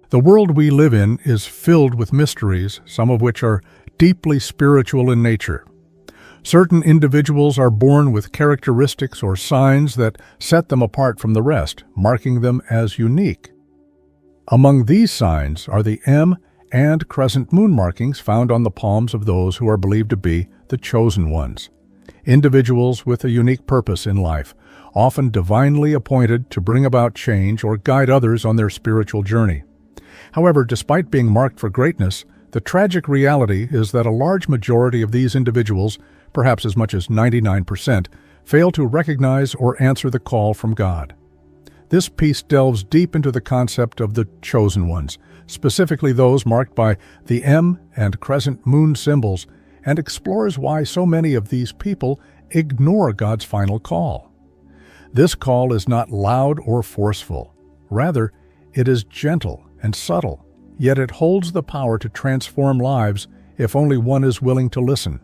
The world we live in is filled with mysteries, some of which are deeply spiritual in nature. Certain individuals are born with characteristics or signs that set them apart from the rest, marking them as unique. Among these signs are the M and crescent moon markings found on the palms of those who are believed to be the chosen ones. Individuals with a unique purpose in life, often divinely appointed to bring about change or guide others on their spiritual journey. However, despite being marked for greatness, the tragic reality is that a large majority of these individuals, perhaps as much as 99%, fail to recognize or answer the call from God. This piece delves deep into the concept of the chosen ones, specifically those marked by the M and crescent moon symbols, and explores why so many of these people ignore God's final call. This call is not loud or forceful. Rather, it is gentle and subtle, yet it holds the power to transform lives if only one is willing to listen.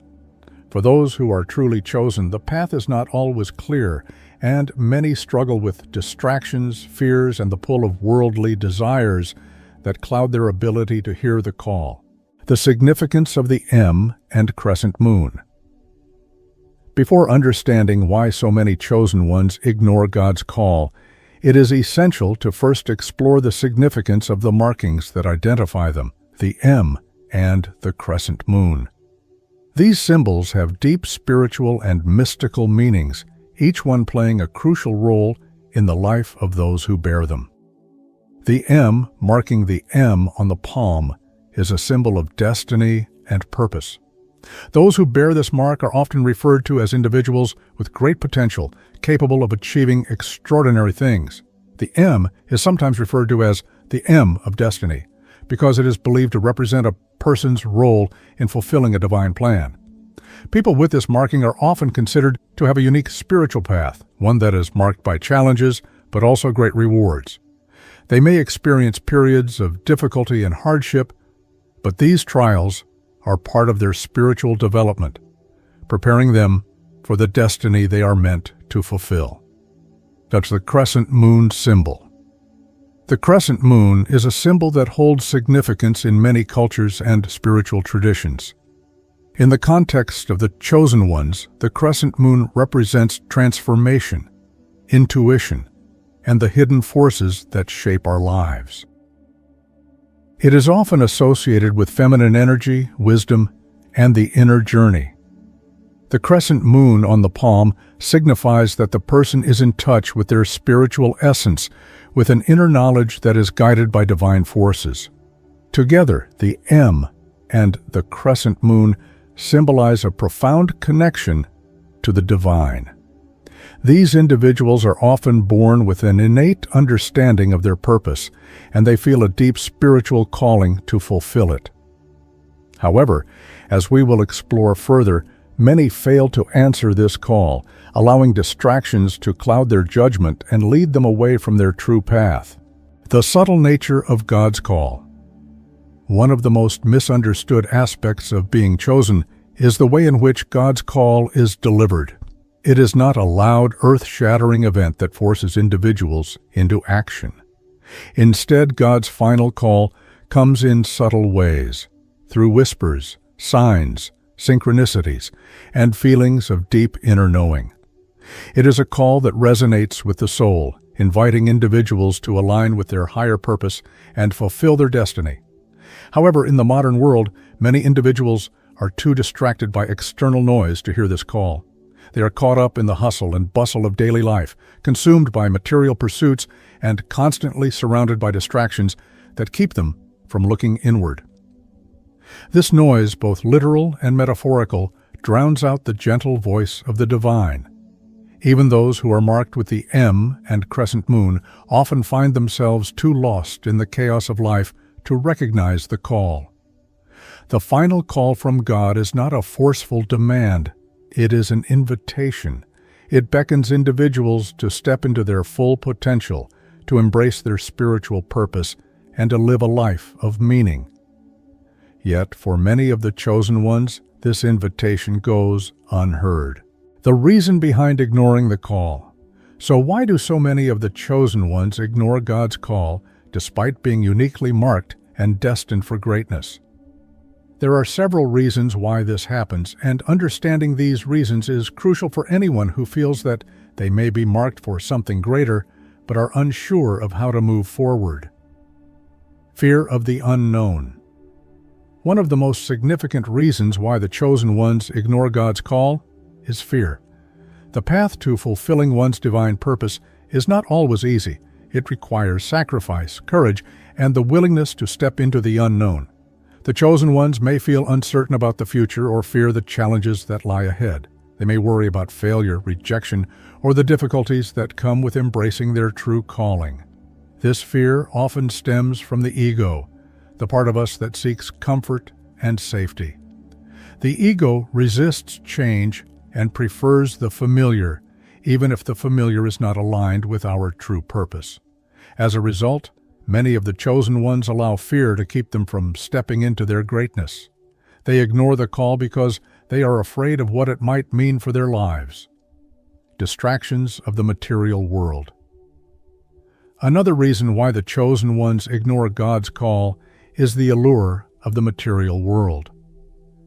For those who are truly chosen, the path is not always clear, and many struggle with distractions, fears, and the pull of worldly desires that cloud their ability to hear the call. The significance of the M and crescent moon. Before understanding why so many chosen ones ignore God's call, it is essential to first explore the significance of the markings that identify them, the M and the crescent moon. These symbols have deep spiritual and mystical meanings, each one playing a crucial role in the life of those who bear them. The M, marking the M on the palm, is a symbol of destiny and purpose. Those who bear this mark are often referred to as individuals with great potential, capable of achieving extraordinary things. The M is sometimes referred to as the M of destiny, because it is believed to represent a person's role in fulfilling a divine plan. People with this marking are often considered to have a unique spiritual path, one that is marked by challenges, but also great rewards. They may experience periods of difficulty and hardship, but these trials are part of their spiritual development, preparing them for the destiny they are meant to fulfill. That's the crescent moon symbol. The crescent moon is a symbol that holds significance in many cultures and spiritual traditions. In the context of the chosen ones, the crescent moon represents transformation, intuition, and the hidden forces that shape our lives. It is often associated with feminine energy, wisdom, and the inner journey. The crescent moon on the palm signifies that the person is in touch with their spiritual essence, with an inner knowledge that is guided by divine forces. Together, the M and the crescent moon symbolize a profound connection to the divine. These individuals are often born with an innate understanding of their purpose, and they feel a deep spiritual calling to fulfill it. However, as we will explore further, many fail to answer this call, allowing distractions to cloud their judgment and lead them away from their true path. The subtle nature of God's call. One of the most misunderstood aspects of being chosen is the way in which God's call is delivered. It is not a loud, earth-shattering event that forces individuals into action. Instead, God's final call comes in subtle ways, through whispers, signs, synchronicities, and feelings of deep inner knowing. It is a call that resonates with the soul, inviting individuals to align with their higher purpose and fulfill their destiny. However, in the modern world, many individuals are too distracted by external noise to hear this call. They are caught up in the hustle and bustle of daily life, consumed by material pursuits, and constantly surrounded by distractions that keep them from looking inward. This noise, both literal and metaphorical, drowns out the gentle voice of the divine. Even those who are marked with the M and crescent moon often find themselves too lost in the chaos of life to recognize the call. The final call from God is not a forceful demand. It is an invitation. It beckons individuals to step into their full potential, to embrace their spiritual purpose, and to live a life of meaning. Yet, for many of the chosen ones, this invitation goes unheard. The reason behind ignoring the call. So why do so many of the chosen ones ignore God's call despite being uniquely marked and destined for greatness. There are several reasons why this happens, and understanding these reasons is crucial for anyone who feels that they may be marked for something greater, but are unsure of how to move forward. Fear of the unknown. One of the most significant reasons why the chosen ones ignore God's call is fear. The path to fulfilling one's divine purpose is not always easy. It requires sacrifice, courage, and the willingness to step into the unknown. The chosen ones may feel uncertain about the future or fear the challenges that lie ahead. They may worry about failure, rejection, or the difficulties that come with embracing their true calling. This fear often stems from the ego, the part of us that seeks comfort and safety. The ego resists change and prefers the familiar, even if the familiar is not aligned with our true purpose. As a result, many of the chosen ones allow fear to keep them from stepping into their greatness. They ignore the call because they are afraid of what it might mean for their lives. Distractions of the material world. Another reason why the chosen ones ignore God's call is the allure of the material world.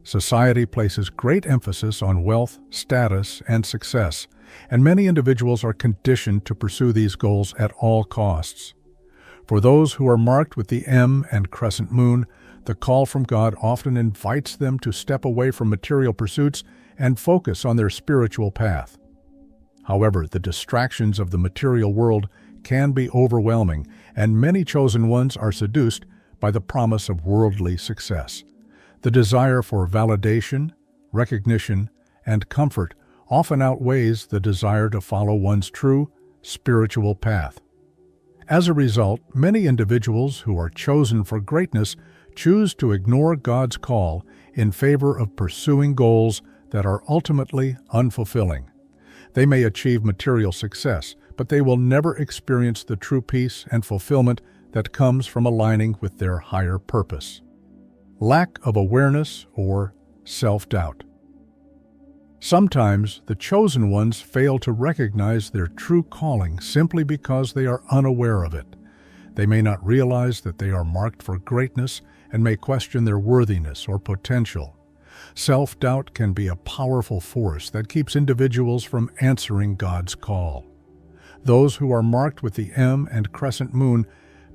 Society places great emphasis on wealth, status, and success, and many individuals are conditioned to pursue these goals at all costs. For those who are marked with the M and Crescent moon, the call from God often invites them to step away from material pursuits and focus on their spiritual path. However, the distractions of the material world can be overwhelming, and many chosen ones are seduced by the promise of worldly success. The desire for validation, recognition, and comfort often outweighs the desire to follow one's true spiritual path. As a result, many individuals who are chosen for greatness choose to ignore God's call in favor of pursuing goals that are ultimately unfulfilling. They may achieve material success, but they will never experience the true peace and fulfillment that comes from aligning with their higher purpose. Lack of awareness or self-doubt. Sometimes the chosen ones fail to recognize their true calling simply because they are unaware of it. They may not realize that they are marked for greatness and may question their worthiness or potential. Self-doubt can be a powerful force that keeps individuals from answering God's call. Those who are marked with the M and Crescent moon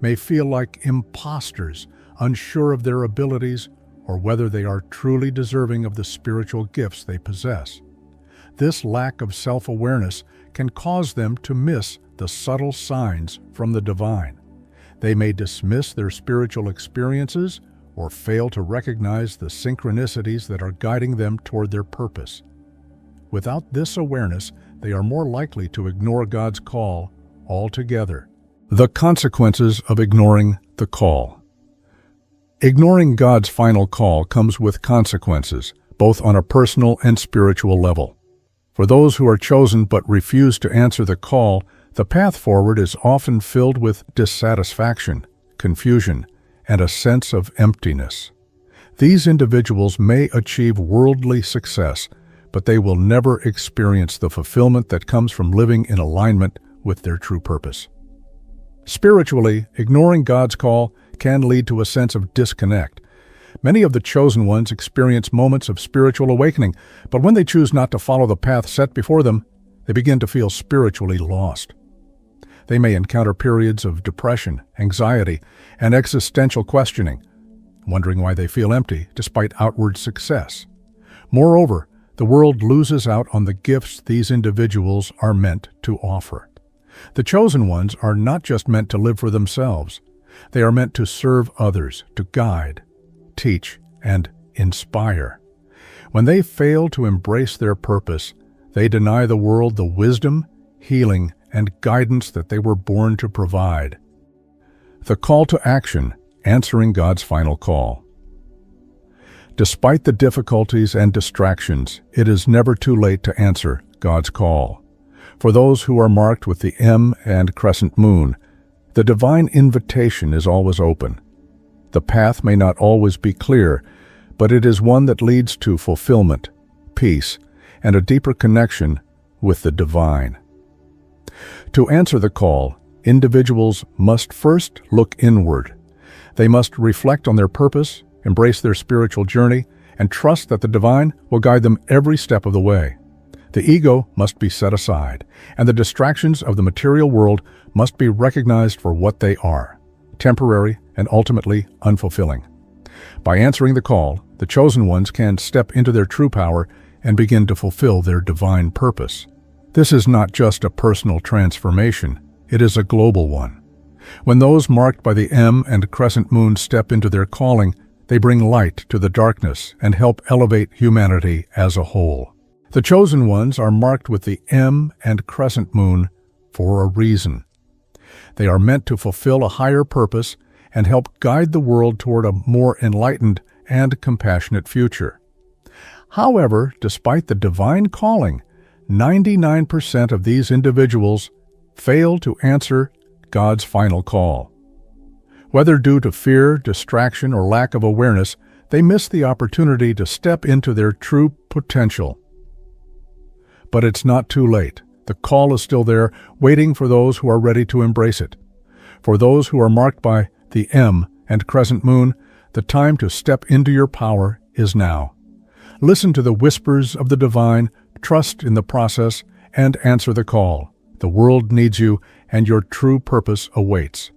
may feel like imposters, unsure of their abilities or whether they are truly deserving of the spiritual gifts they possess. This lack of self-awareness can cause them to miss the subtle signs from the divine. They may dismiss their spiritual experiences or fail to recognize the synchronicities that are guiding them toward their purpose. Without this awareness, they are more likely to ignore God's call altogether. The consequences of ignoring the call. Ignoring God's final call comes with consequences, both on a personal and spiritual level. For those who are chosen but refuse to answer the call, the path forward is often filled with dissatisfaction, confusion, and a sense of emptiness. These individuals may achieve worldly success, but they will never experience the fulfillment that comes from living in alignment with their true purpose. Spiritually, ignoring God's call can lead to a sense of disconnect. Many of the chosen ones experience moments of spiritual awakening, but when they choose not to follow the path set before them, they begin to feel spiritually lost. They may encounter periods of depression, anxiety, and existential questioning, wondering why they feel empty despite outward success. Moreover, the world loses out on the gifts these individuals are meant to offer. The chosen ones are not just meant to live for themselves. They are meant to serve others, to guide, teach, and inspire. When they fail to embrace their purpose, they deny the world the wisdom, healing, and guidance that they were born to provide. The call to action, answering God's final call. Despite the difficulties and distractions, it is never too late to answer God's call. For those who are marked with the M and Crescent moon, the divine invitation is always open. The path may not always be clear, but it is one that leads to fulfillment, peace, and a deeper connection with the divine. To answer the call, individuals must first look inward. They must reflect on their purpose, embrace their spiritual journey, and trust that the divine will guide them every step of the way. The ego must be set aside, and the distractions of the material world must be recognized for what they are: temporary and ultimately unfulfilling. By answering the call, the chosen ones can step into their true power and begin to fulfill their divine purpose. This is not just a personal transformation, it is a global one. When those marked by the M and Crescent moon step into their calling, they bring light to the darkness and help elevate humanity as a whole. The chosen ones are marked with the M and Crescent moon for a reason. They are meant to fulfill a higher purpose and help guide the world toward a more enlightened and compassionate future. However, despite the divine calling, 99% of these individuals fail to answer God's final call. Whether due to fear, distraction, or lack of awareness, they miss the opportunity to step into their true potential. But it's not too late. The call is still there, waiting for those who are ready to embrace it. For those who are marked by the M and Crescent moon, the time to step into your power is now. Listen to the whispers of the divine, trust in the process, and answer the call. The world needs you, and your true purpose awaits.